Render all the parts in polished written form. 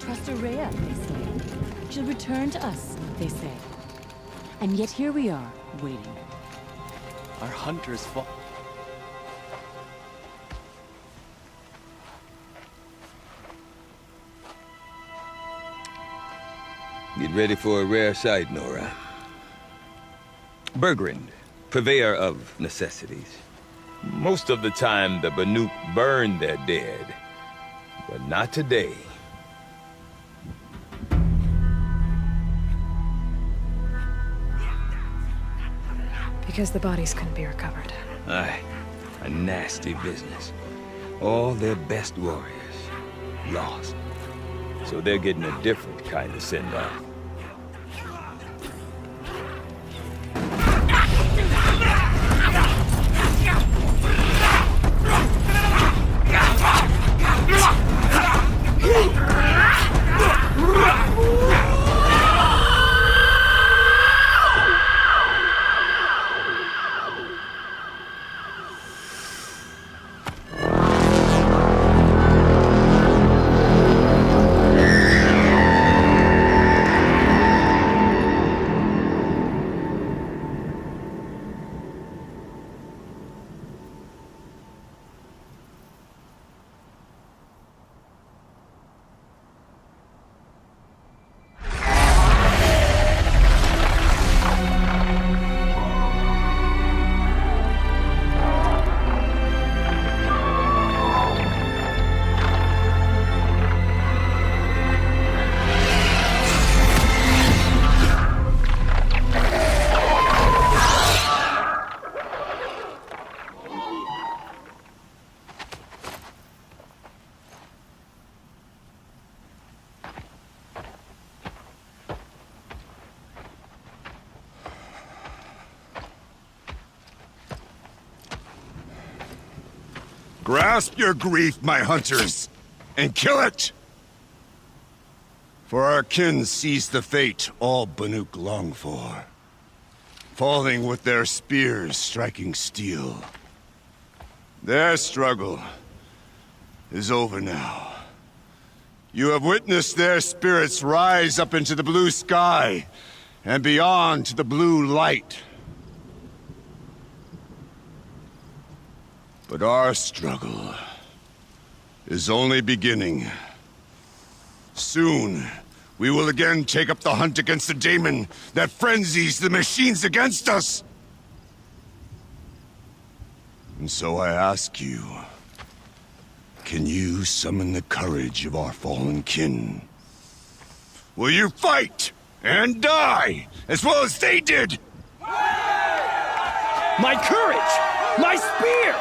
trust Araya, they say. She'll return to us, they say. And yet here we are, waiting. Our hunters fought. Get ready for a rare sight, Nora. Bergrand, purveyor of necessities. Most of the time, the Banuk burn their dead. But not today. Because the bodies couldn't be recovered. Aye, a nasty business. All their best warriors lost. So they're getting a different kind of send-off. Grasp your grief, my hunters, and kill it! For our kin sees the fate all Banuk long for, falling with their spears striking steel. Their struggle is over now. You have witnessed their spirits rise up into the blue sky, and beyond to the blue light. But our struggle is only beginning. Soon, we will again take up the hunt against the daemon that frenzies the machines against us. And so I ask you, can you summon the courage of our fallen kin? Will you fight and die as well as they did? My courage! My spear!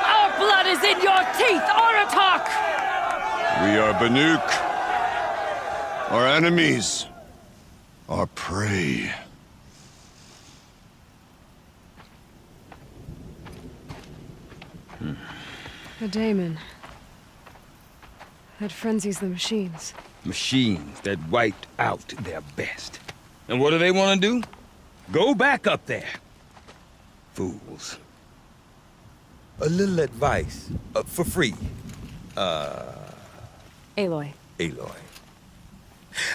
Our blood is in your teeth, Aratak! We are Banuk. Our enemies. Our prey. The daemon. That frenzies the machines. Machines that wiped out their best. And what do they want to do? Go back up there. Fools. A little advice, for free. Aloy. Aloy.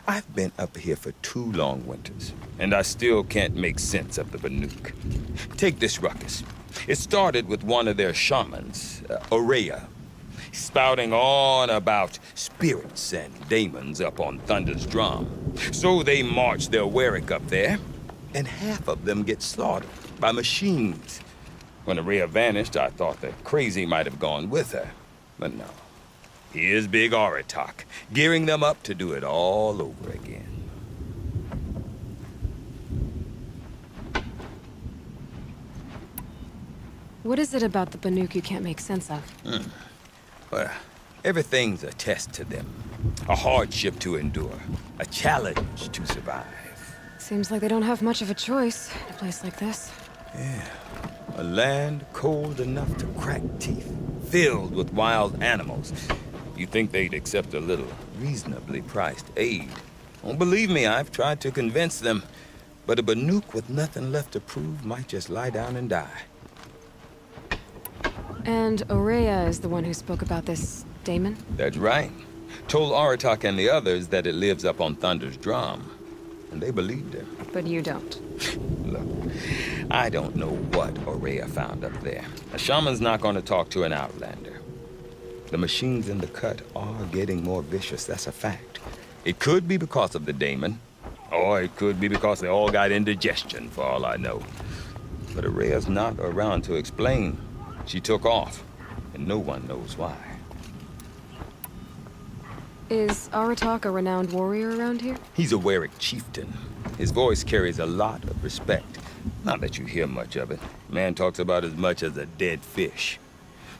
I've been up here for 2 long winters, and I still can't make sense of the Banuk. Take this ruckus. It started with one of their shamans, Araya, spouting on about spirits and daemons up on Thunder's drum. So they march their Warwick up there, and half of them get slaughtered by machines. When Araya vanished, I thought that Crazy might have gone with her, but no. Here's Big Aratak, gearing them up to do it all over again. What is it about the Banuk you can't make sense of? Well, everything's a test to them. A hardship to endure. A challenge to survive. Seems like they don't have much of a choice in a place like this. Yeah. A land cold enough to crack teeth, filled with wild animals. You'd think they'd accept a little reasonably priced aid. Don't believe me, I've tried to convince them. But a Banuk with nothing left to prove might just lie down and die. And Araya is the one who spoke about this daemon? That's right. Told Aratak and the others that it lives up on Thunder's drum. And they believed him. But you don't. Look, I don't know what Aurea found up there. A shaman's not going to talk to an outlander. The machines in the cut are getting more vicious, that's a fact. It could be because of the daemon, or it could be because they all got indigestion, for all I know. But Aurea's not around to explain. She took off, and no one knows why. Is Aratak a renowned warrior around here? He's a Warwick chieftain. His voice carries a lot of respect. Not that you hear much of it. Man talks about as much as a dead fish.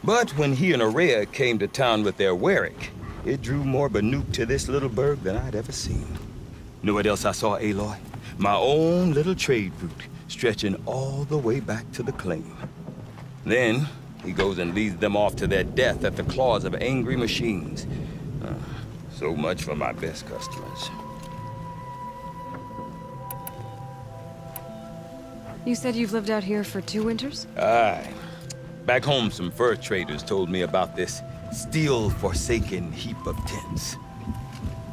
But when he and Aurea came to town with their Warwick, it drew more Banuk to this little burg than I'd ever seen. Know what else I saw, Aloy? My own little trade route, stretching all the way back to the claim. Then, he goes and leads them off to their death at the claws of angry machines. So much for my best customers. You said you've lived out here for 2 winters? Aye. Back home, some fur traders told me about this still-forsaken heap of tents.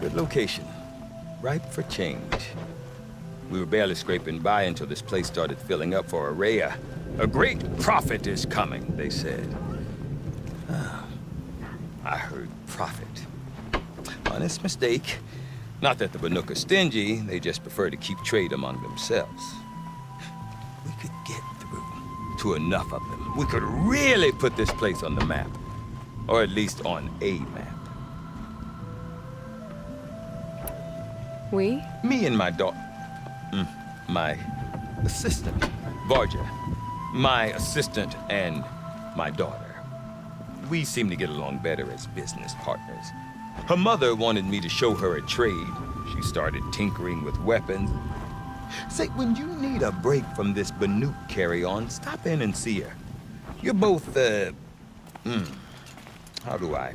Good location. Ripe for change. We were barely scraping by until this place started filling up for Aurea. A great prophet is coming, they said. I heard prophet. Honest mistake. Not that the Banuk are stingy, they just prefer to keep trade among themselves. We could get through to enough of them. We could really put this place on the map. Or at least on a map. We? Me and my daughter. My assistant, Varja. My assistant and my daughter. We seem to get along better as business partners. Her mother wanted me to show her a trade. She started tinkering with weapons. Say, when you need a break from this Banuk carry-on, stop in and see her. You're both, how do I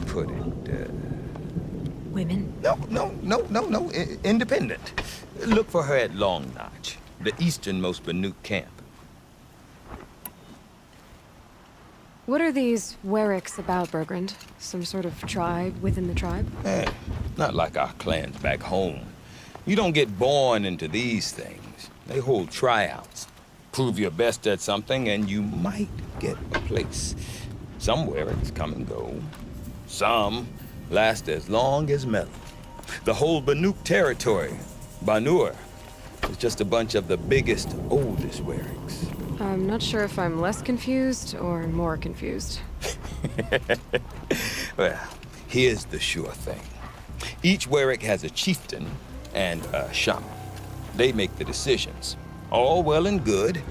put it? Women? No. Independent. Look for her at Long Notch, the easternmost Banuk camp. What are these Werricks about, Bergrand? Some sort of tribe within the tribe? Not like our clans back home. You don't get born into these things. They hold tryouts. Prove your best at something and you might get a place. Some Werricks come and go. Some last as long as Melon. The whole Banuk territory, Banur, is just a bunch of the biggest, oldest Werricks. I'm not sure if I'm less confused or more confused. Well, here's the sure thing. Each Warwick has a chieftain and a shaman. They make the decisions. All well and good,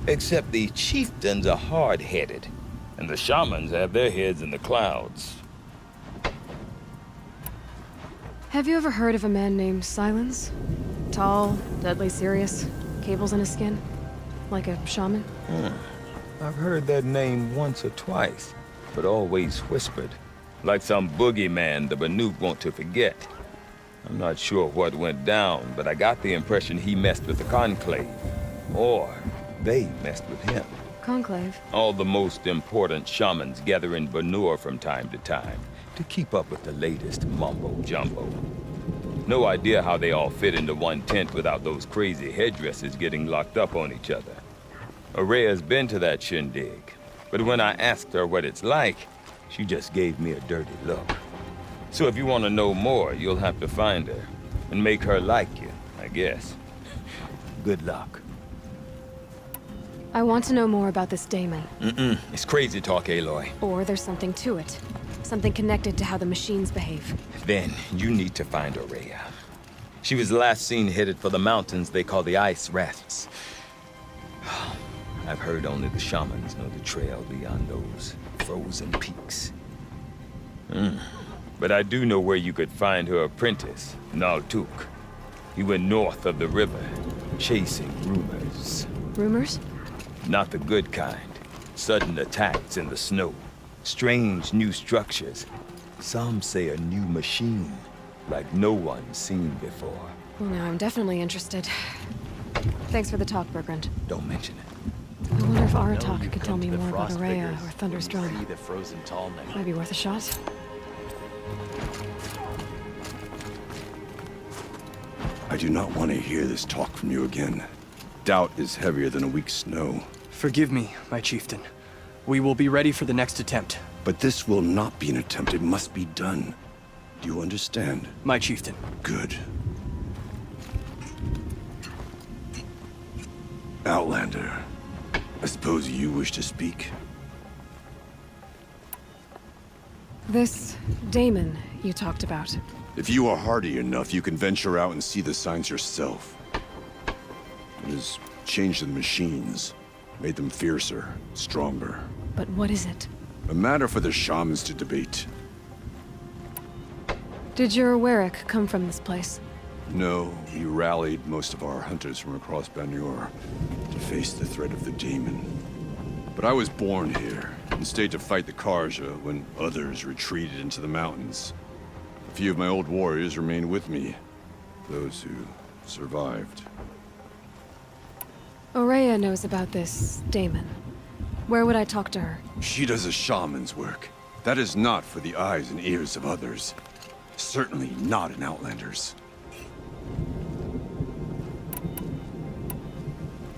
except the chieftains are hard-headed, and the shamans have their heads in the clouds. Have you ever heard of a man named Silence? Tall, deadly serious, cables in his skin? Like a shaman? I've heard that name once or twice, but always whispered. Like some boogeyman the Banuk want to forget. I'm not sure what went down, but I got the impression he messed with the Conclave. Or they messed with him. Conclave? All the most important shamans gather in Banur from time to time to keep up with the latest mumbo-jumbo. No idea how they all fit into one tent without those crazy headdresses getting locked up on each other. Aurea's been to that shindig, but when I asked her what it's like, she just gave me a dirty look. So if you want to know more, you'll have to find her and make her like you, I guess. Good luck. I want to know more about this daemon. It's crazy talk, Aloy. Or there's something to it. Something connected to how the machines behave. Then you need to find Aurea. She was last seen headed for the mountains they call the Ice Rasps. I've heard only the shamans know the trail beyond those frozen peaks. But I do know where you could find her apprentice, Naltuk. He went north of the river, chasing rumors. Rumors? Not the good kind. Sudden attacks in the snow. Strange new structures. Some say a new machine, like no one's seen before. Well, now I'm definitely interested. Thanks for the talk, Bergrand. Don't mention it. I wonder if Aratak could tell me more about Aurea or Thunder's drum. See the frozen tallneck. Might be worth a shot. I do not want to hear this talk from you again. Doubt is heavier than a week's snow. Forgive me, my chieftain. We will be ready for the next attempt. But this will not be an attempt. It must be done. Do you understand? My chieftain. Good. Outlander, I suppose you wish to speak? This Damon you talked about. If you are hardy enough, you can venture out and see the signs yourself. It has changed the machines, made them fiercer, stronger. But what is it? A matter for the shamans to debate. Did your Warwick come from this place? No, we rallied most of our hunters from across Banur to face the threat of the Daemon. But I was born here, and stayed to fight the Karja when others retreated into the mountains. A few of my old warriors remained with me, those who survived. Aurea knows about this Damon. Where would I talk to her? She does a shaman's work. That is not for the eyes and ears of others. Certainly not an Outlander's.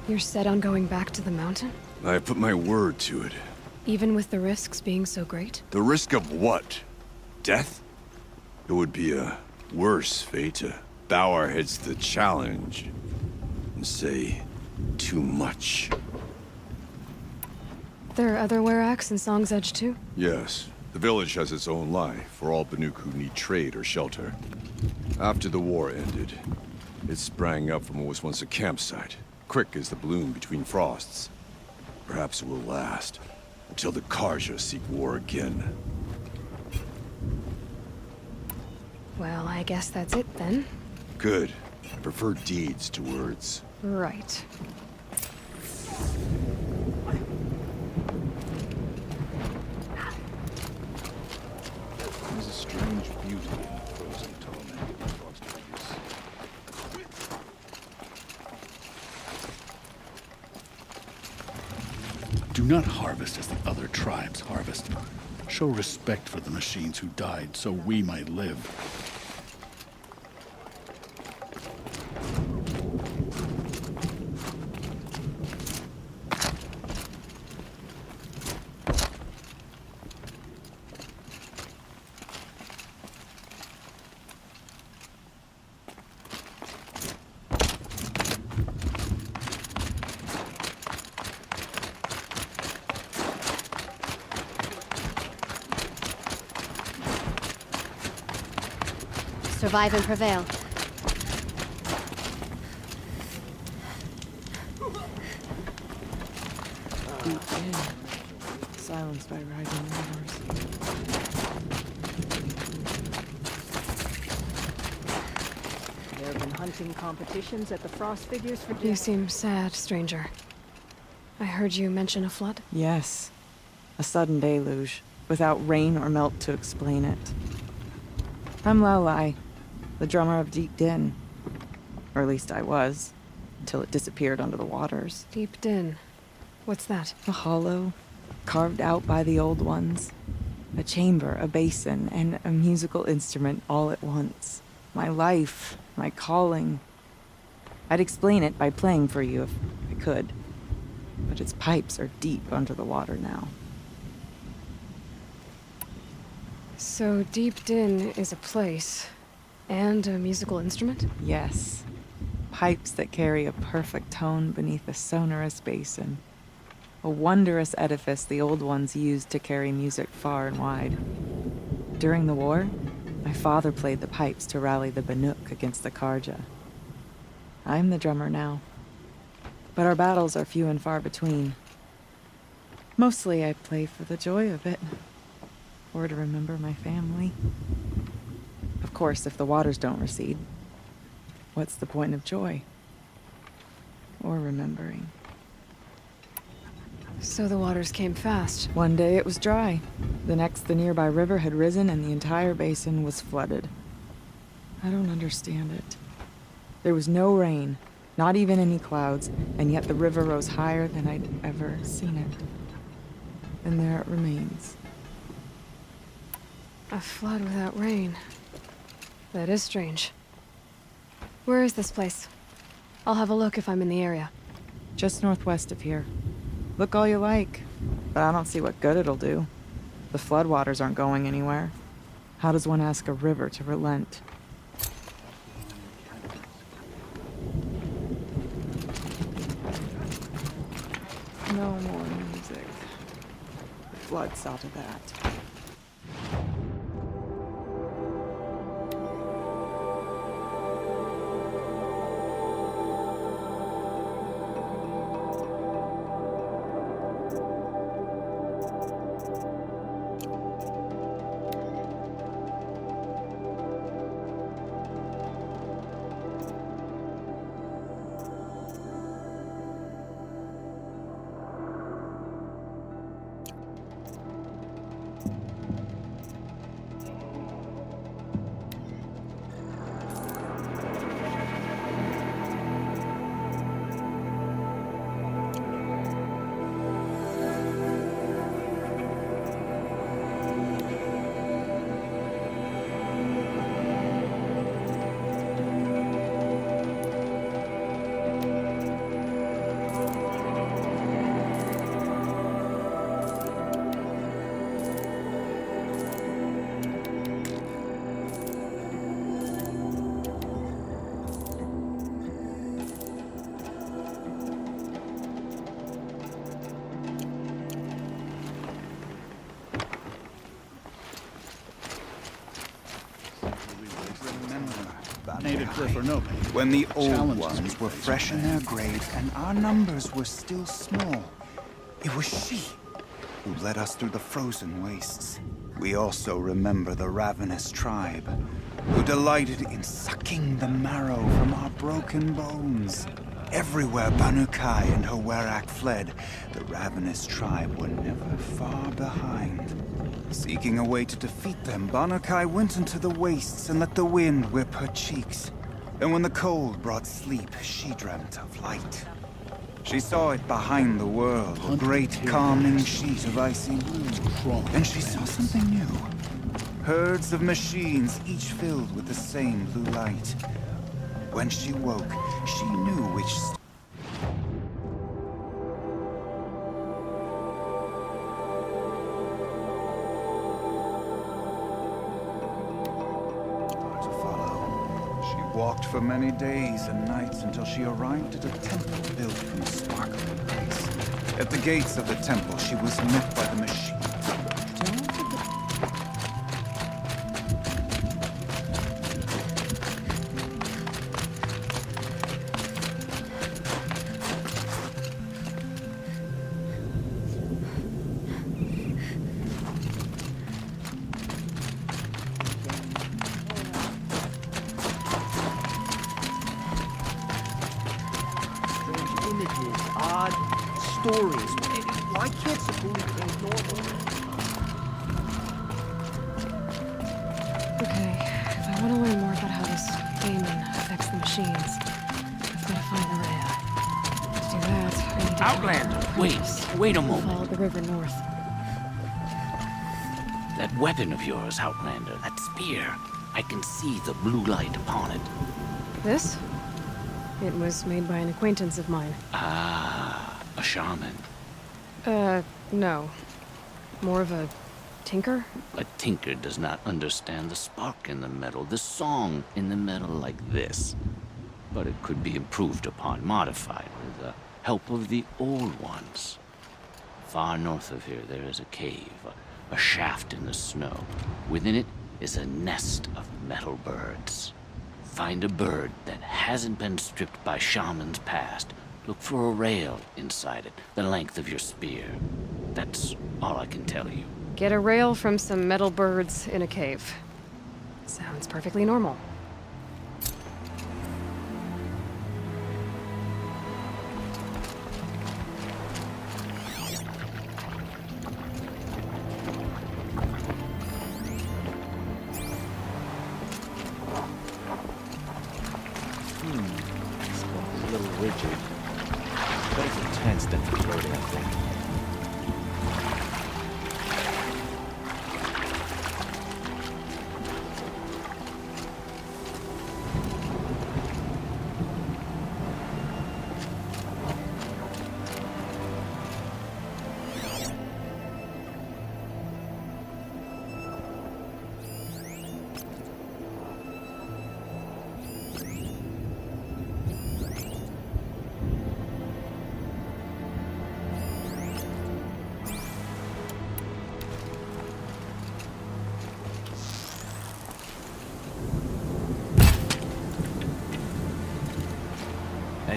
You're set on going back to the mountain? I have put my word to it. Even with the risks being so great? The risk of what? Death? It would be a worse fate to bow our heads to the challenge and say too much. There are other Warracks in Song's Edge too? Yes. The village has its own life for all Banuk who need trade or shelter. After the war ended, it sprang up from what was once a campsite, quick as the bloom between frosts. Perhaps it will last until the Karja seek war again. Well, I guess that's it then. Good. I prefer deeds to words. Right. There's a strange beauty in the frozen torment of frost abuse. Do not harvest as the other tribes harvest. Show respect for the machines who died so we might live. Survive and prevail. Silenced by rising waters. There have been hunting competitions at the Frost Figures for You seem sad, stranger. I heard you mention a flood? Yes. A sudden deluge, without rain or melt to explain it. I'm Lelai, the drummer of Deep Din. Or at least I was, until it disappeared under the waters. Deep Din. What's that? A hollow, carved out by the old ones. A chamber, a basin, and a musical instrument all at once. My life, my calling. I'd explain it by playing for you if I could. But its pipes are deep under the water now. So Deep Din is a place, and a musical instrument? Yes. Pipes that carry a perfect tone beneath a sonorous basin. A wondrous edifice the old ones used to carry music far and wide. During the war, my father played the pipes to rally the Banuk against the Karja. I'm the drummer now. But our battles are few and far between. Mostly I play for the joy of it. Or to remember my family. Of course, if the waters don't recede, what's the point of joy? Or remembering? So the waters came fast. One day it was dry. The next, the nearby river had risen and the entire basin was flooded. I don't understand it. There was no rain, not even any clouds, and yet the river rose higher than I'd ever seen it. And there it remains. A flood without rain. That is strange. Where is this place? I'll have a look if I'm in the area. Just northwest of here. Look all you like, but I don't see what good it'll do. The floodwaters aren't going anywhere. How does one ask a river to relent? No more music. The flood saw to that. Native cliff or no, When the old Challenges ones were we face, fresh in man. their graves and our numbers were still small, it was she who led us through the frozen wastes. We also remember the ravenous tribe, who delighted in sucking the marrow from our broken bones. Everywhere Banukai and her Werak fled, the ravenous tribe were never far behind. Seeking a way to defeat them, Banukai went into the wastes and let the wind whip her cheeks. And when the cold brought sleep, she dreamt of light. She saw it behind the world, a great calming sheet of icy blue. And she saw something new. Herds of machines, each filled with the same blue light. When she woke, she knew which to follow. She walked for many days and nights until she arrived at a temple built from sparkling ice. At the gates of the temple, she was met by the machine. Images, odd stories. Why can't Sabuli be normal? Okay, if I want to learn more about how this demon affects the machines, I've got to find the Rhea. To do that, I need to Outlander, wait a follow moment. the river north. That weapon of yours, Outlander, that spear. I can see the blue light upon it. This? It was made by an acquaintance of mine. Ah, a shaman. No. More of a tinker? A tinker does not understand the spark in the metal, the song in the metal like this. But it could be improved upon, modified, with the help of the old ones. Far north of here, there is a cave, a shaft in the snow. Within it is a nest of metal birds. Find a bird that hasn't been stripped by shamans past. Look for a rail inside it, the length of your spear. That's all I can tell you. Get a rail from some metal birds in a cave. Sounds perfectly normal. A little rigid. But it's intense than floating, I think.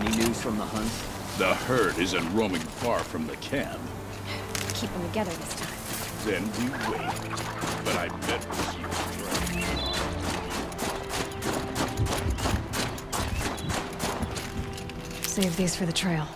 Any news from the hunt? The herd isn't roaming far from the camp. Keep them together this time. Then we wait. But I bet we'll see Save these for the trail.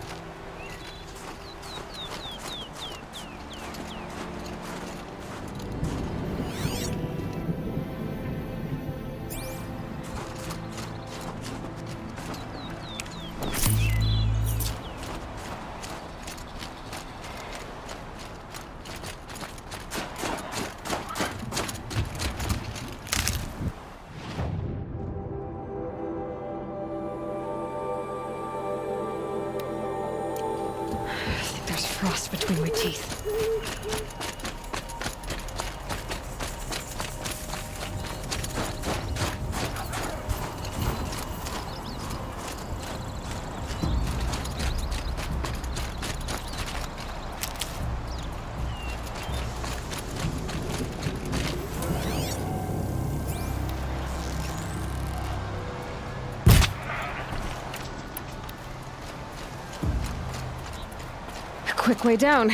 There's frost between my teeth. A quick way down.